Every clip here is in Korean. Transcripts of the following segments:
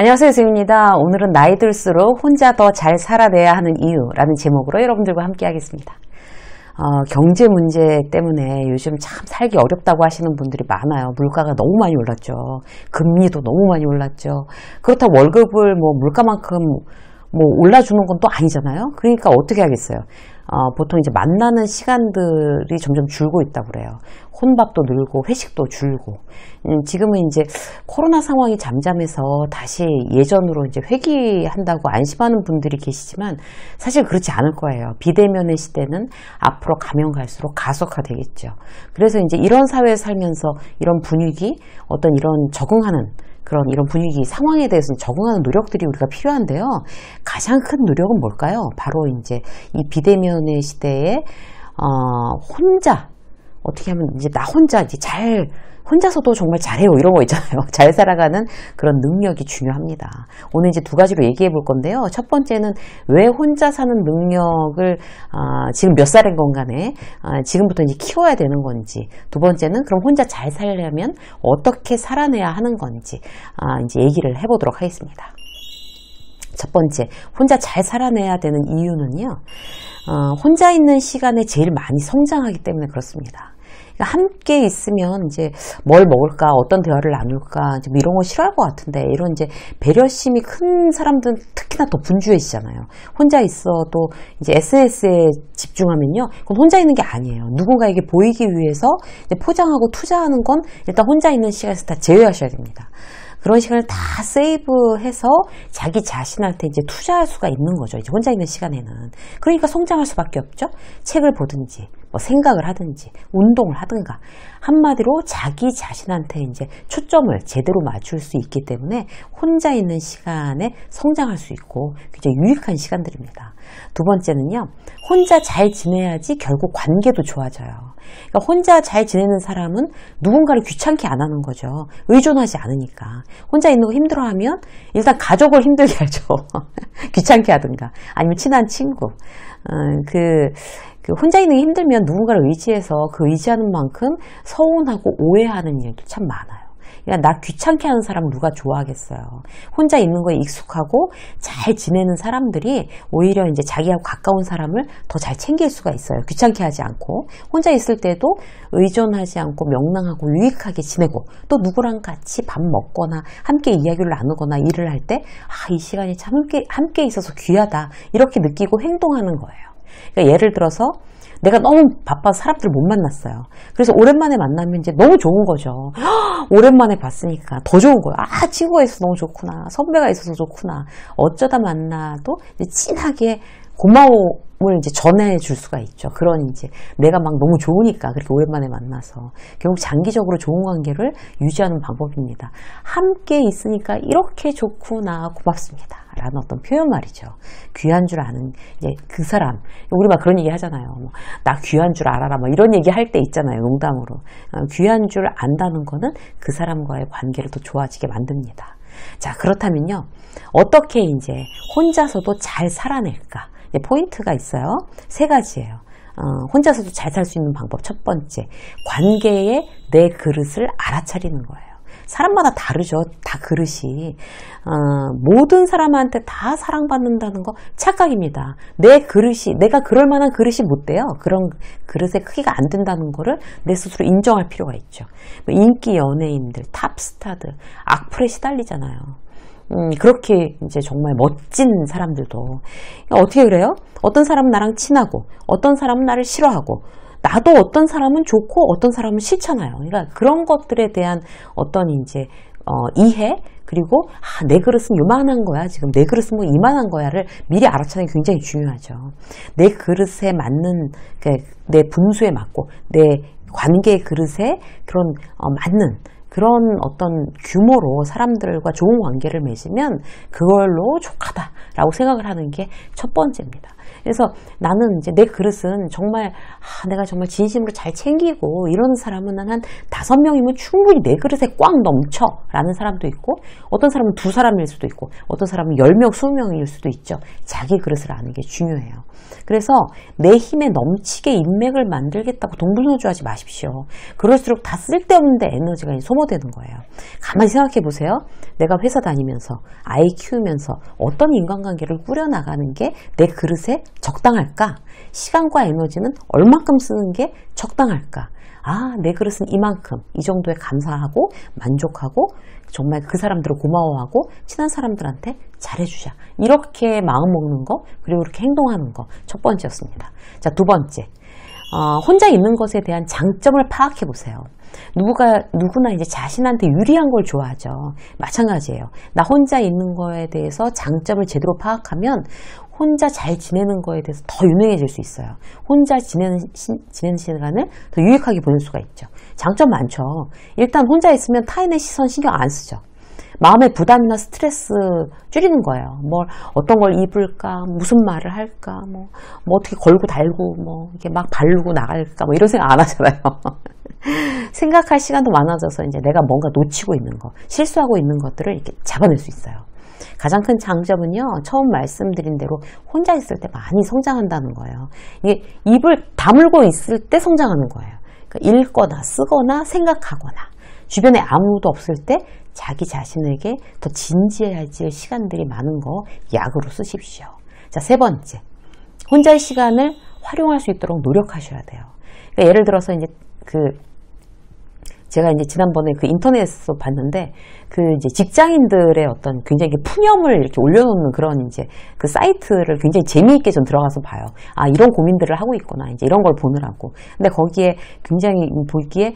안녕하세요, 유수입니다. 오늘은 나이 들수록 혼자 더 잘 살아내야 하는 이유라는 제목으로 여러분들과 함께 하겠습니다. 경제 문제 때문에 요즘 참 살기 어렵다고 하시는 분들이 많아요. 물가가 너무 많이 올랐죠. 금리도 너무 많이 올랐죠. 그렇다고 월급을 물가만큼 올라주는 건 또 아니잖아요. 그러니까 어떻게 하겠어요? 보통 이제 만나는 시간들이 점점 줄고 있다고 그래요. 혼밥도 늘고 회식도 줄고. 지금은 이제 코로나 상황이 잠잠해서 다시 예전으로 이제 회귀한다고 안심하는 분들이 계시지만 사실 그렇지 않을 거예요. 비대면의 시대는 앞으로 가면 갈수록 가속화되겠죠. 그래서 이제 이런 사회에 살면서 이런 분위기, 어떤 이런 적응하는 이런 분위기, 상황에 대해서 적응하는 노력들이 우리가 필요한데요. 가장 큰 노력은 뭘까요? 바로 이제 이 비대면의 시대에, 혼자, 어떻게 하면 이제 나 혼자 이제 혼자서도 정말 잘해요. 이런 거 있잖아요. 잘 살아가는 그런 능력이 중요합니다. 오늘 이제 두 가지로 얘기해 볼 건데요. 첫 번째는 왜 혼자 사는 능력을 지금 몇 살인 건 간에 지금부터 이제 키워야 되는 건지, 두 번째는 그럼 혼자 잘 살려면 어떻게 살아내야 하는 건지 이제 얘기를 해보도록 하겠습니다. 첫 번째, 혼자 잘 살아내야 되는 이유는요. 혼자 있는 시간에 제일 많이 성장하기 때문에 그렇습니다. 함께 있으면 이제 뭘 먹을까, 어떤 대화를 나눌까, 이런 거 싫어할 것 같은데, 이런 이제 배려심이 큰 사람들은 특히나 더 분주해지잖아요. 혼자 있어도 이제 SNS에 집중하면요, 그건 혼자 있는 게 아니에요. 누군가에게 보이기 위해서 이제 포장하고 투자하는 건 일단 혼자 있는 시간에서 다 제외하셔야 됩니다. 그런 시간을 다 세이브해서 자기 자신한테 이제 투자할 수가 있는 거죠. 이제 혼자 있는 시간에는. 그러니까 성장할 수밖에 없죠. 책을 보든지, 생각을 하든지, 운동을 하든가. 한마디로 자기 자신한테 이제 초점을 제대로 맞출 수 있기 때문에 혼자 있는 시간에 성장할 수 있고 굉장히 유익한 시간들입니다. 두 번째는요, 혼자 잘 지내야지 결국 관계도 좋아져요. 그러니까 혼자 잘 지내는 사람은 누군가를 귀찮게 안 하는 거죠. 의존하지 않으니까. 혼자 있는 거 힘들어하면 일단 가족을 힘들게 하죠. 귀찮게 하든가. 아니면 친한 친구. 혼자 있는 게 힘들면 누군가를 의지해서 그 의지하는 만큼 서운하고 오해하는 일도 참 많아요. 그러니까 나 귀찮게 하는 사람 누가 좋아하겠어요. 혼자 있는 거에 익숙하고 잘 지내는 사람들이 오히려 이제 자기하고 가까운 사람을 더 잘 챙길 수가 있어요. 귀찮게 하지 않고. 혼자 있을 때도 의존하지 않고 명랑하고 유익하게 지내고, 또 누구랑 같이 밥 먹거나 함께 이야기를 나누거나 일을 할 때 이 시간이 참 함께 있어서 귀하다, 이렇게 느끼고 행동하는 거예요. 그러니까 예를 들어서 내가 너무 바빠서 사람들을 못 만났어요. 그래서 오랜만에 만나면 이제 너무 좋은 거죠. 오랜만에 봤으니까 더 좋은 거예요. 친구가 있어서 너무 좋구나. 선배가 있어서 좋구나. 어쩌다 만나도 이제 진하게 고마움을 이제 전해줄 수가 있죠. 그런 이제 내가 막 너무 좋으니까 그렇게 오랜만에 만나서 결국 장기적으로 좋은 관계를 유지하는 방법입니다. 함께 있으니까 이렇게 좋구나, 고맙습니다 라는 어떤 표현 말이죠. 귀한 줄 아는 이제 그 사람, 우리 막 그런 얘기 하잖아요. 나 귀한 줄 알아라, 이런 얘기 할 때 있잖아요. 농담으로. 귀한 줄 안다는 거는 그 사람과의 관계를 더 좋아지게 만듭니다. 자, 그렇다면요, 어떻게 이제 혼자서도 잘 살아낼까? 포인트가 있어요. 세 가지예요. 혼자서도 잘 살 수 있는 방법. 첫 번째, 관계에 내 그릇을 알아차리는 거예요. 사람마다 다르죠. 다 그릇이. 모든 사람한테 다 사랑받는다는 거 착각입니다. 내 그릇이, 내가 그럴 만한 그릇이 못 돼요. 그런 그릇의 크기가 안 된다는 거를 내 스스로 인정할 필요가 있죠. 인기 연예인들, 탑스타들, 악플에 시달리잖아요. 그렇게 이제 정말 멋진 사람들도. 어떻게 그래요? 어떤 사람은 나랑 친하고, 어떤 사람은 나를 싫어하고, 나도 어떤 사람은 좋고, 어떤 사람은 싫잖아요. 그러니까 그런 것들에 대한 어떤 이제, 이해, 그리고, 내 그릇은 요만한 거야. 지금 내 그릇은 이만한 거야를 미리 알아차리는 게 굉장히 중요하죠. 내 그릇에 맞는, 내 분수에 맞고, 내 관계 그릇에 그런, 맞는, 그런 어떤 규모로 사람들과 좋은 관계를 맺으면 그걸로 족하다 라고 생각을 하는 게 첫 번째입니다. 그래서 나는 이제 내 그릇은 정말 내가 정말 진심으로 잘 챙기고 이런 사람은 한 5명이면 충분히 내 그릇에 꽉 넘쳐 라는 사람도 있고, 어떤 사람은 2사람일 수도 있고, 어떤 사람은 10명, 20명일 수도 있죠. 자기 그릇을 아는 게 중요해요. 그래서 내 힘에 넘치게 인맥을 만들겠다고 동분서주하지 마십시오. 그럴수록 다 쓸데없는데 에너지가 소모되는 거예요. 가만히 생각해 보세요. 내가 회사 다니면서 아이 키우면서 어떤 인간관계를 꾸려나가는 게 내 그릇에 적당할까? 시간과 에너지는 얼만큼 쓰는 게 적당할까? 내 그릇은 이만큼, 이 정도에 감사하고 만족하고 정말 그 사람들을 고마워하고 친한 사람들한테 잘해주자. 이렇게 마음 먹는 거, 그리고 이렇게 행동하는 거 첫 번째였습니다. 자, 두 번째. 혼자 있는 것에 대한 장점을 파악해 보세요. 누구나 이제 자신한테 유리한 걸 좋아하죠. 마찬가지예요. 나 혼자 있는 거에 대해서 장점을 제대로 파악하면 혼자 잘 지내는 거에 대해서 더 유명해질 수 있어요. 혼자 지내는 시간을 더 유익하게 보낼 수가 있죠. 장점 많죠. 일단 혼자 있으면 타인의 시선 신경 안 쓰죠. 마음의 부담이나 스트레스 줄이는 거예요. 어떤 걸 입을까, 무슨 말을 할까, 어떻게 걸고 달고, 이렇게 막 바르고 나갈까, 이런 생각 안 하잖아요. 생각할 시간도 많아져서 이제 내가 뭔가 놓치고 있는 거, 실수하고 있는 것들을 이렇게 잡아낼 수 있어요. 가장 큰 장점은요, 처음 말씀드린 대로 혼자 있을 때 많이 성장한다는 거예요. 이게 입을 다물고 있을 때 성장하는 거예요. 그러니까 읽거나 쓰거나 생각하거나 주변에 아무도 없을 때 자기 자신에게 더 진지해질 시간들이 많은 거 약으로 쓰십시오. 자, 세 번째. 혼자의 시간을 활용할 수 있도록 노력하셔야 돼요. 그러니까 예를 들어서 이제 제가 이제 지난번에 인터넷에서 봤는데, 이제 직장인들의 어떤 굉장히 푸념을 이렇게 올려놓는 그런 이제 그 사이트를 굉장히 재미있게 좀 들어가서 봐요. 이런 고민들을 하고 있구나. 이제 이런 걸 보느라고. 근데 거기에 굉장히 보기에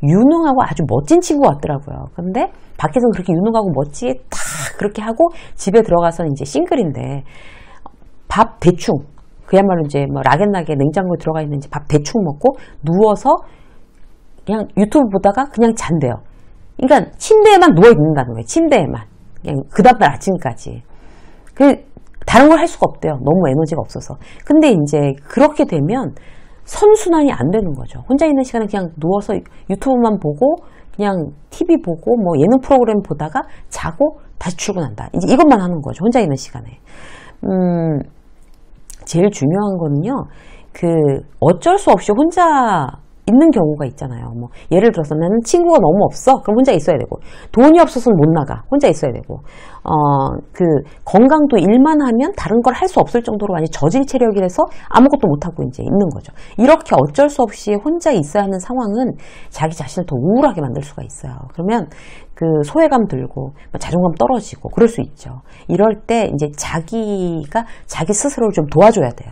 유능하고 아주 멋진 친구 같더라고요. 근데 밖에서는 그렇게 유능하고 멋지게 딱 그렇게 하고 집에 들어가서 이제 싱글인데 밥 대충, 그야말로 이제 락앤락에 냉장고에 들어가 있는 이제 밥 대충 먹고 누워서 그냥 유튜브 보다가 그냥 잔대요. 그러니까 침대에만 누워 있는다는 거예요. 침대에만. 그냥 그 다음날 아침까지. 다른 걸 할 수가 없대요. 너무 에너지가 없어서. 근데 이제 그렇게 되면 선순환이 안 되는 거죠. 혼자 있는 시간에 그냥 누워서 유튜브만 보고 그냥 TV 보고 예능 프로그램 보다가 자고 다시 출근한다. 이제 이것만 하는 거죠. 혼자 있는 시간에. 제일 중요한 거는요. 어쩔 수 없이 혼자 있는 경우가 있잖아요. 예를 들어서 나는 친구가 너무 없어. 그럼 혼자 있어야 되고, 돈이 없어서는 못 나가. 혼자 있어야 되고, 건강도 일만 하면 다른 걸 할 수 없을 정도로 완전 저질 체력이라서 아무것도 못하고 이제 있는 거죠. 이렇게 어쩔 수 없이 혼자 있어야 하는 상황은 자기 자신을 더 우울하게 만들 수가 있어요. 그러면 소외감 들고, 자존감 떨어지고, 그럴 수 있죠. 이럴 때 이제 자기가 자기 스스로를 좀 도와줘야 돼요.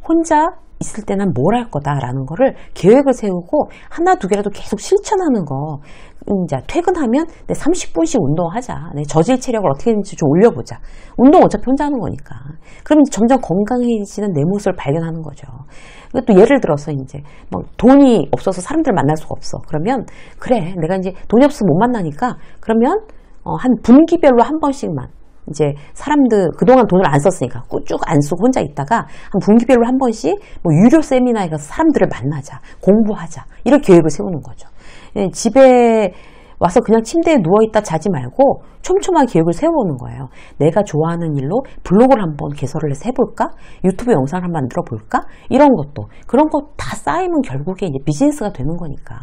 혼자 있을 때는 뭘 할 거다라는 거를 계획을 세우고 하나 두 개라도 계속 실천하는 거. 이제 퇴근하면 30분씩 운동하자. 저질 체력을 어떻게 했는지 좀 올려보자. 운동 어차피 혼자 하는 거니까. 그러면 점점 건강해지는 내 모습을 발견하는 거죠. 또 예를 들어서 이제 돈이 없어서 사람들 만날 수가 없어. 그러면 그래, 내가 이제 돈이 없어서 못 만나니까 그러면 한 분기별로 한 번씩만. 이제 사람들 그동안 돈을 안 썼으니까 쭉 안 쓰고 혼자 있다가 한 분기별로 한 번씩 유료 세미나에 가서 사람들을 만나자, 공부하자, 이런 계획을 세우는 거죠. 집에 와서 그냥 침대에 누워있다 자지 말고 촘촘한 계획을 세워보는 거예요. 내가 좋아하는 일로 블로그를 한번 개설을 해서 해볼까? 유튜브 영상을 한번 만들어 볼까? 이런 것도, 그런 거 다 쌓이면 결국에 이제 비즈니스가 되는 거니까.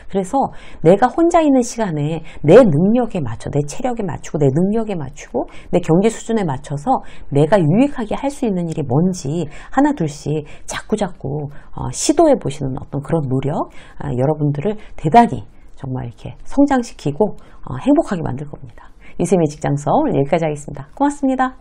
그래서 내가 혼자 있는 시간에 내 능력에 맞춰, 내 체력에 맞추고, 내 능력에 맞추고, 내 경제 수준에 맞춰서 내가 유익하게 할 수 있는 일이 뭔지 하나 둘씩 자꾸자꾸 시도해 보시는 어떤 그런 노력, 여러분들을 대단히 정말 이렇게 성장시키고 행복하게 만들 겁니다. 유쌤의 직장서 오늘 여기까지 하겠습니다. 고맙습니다.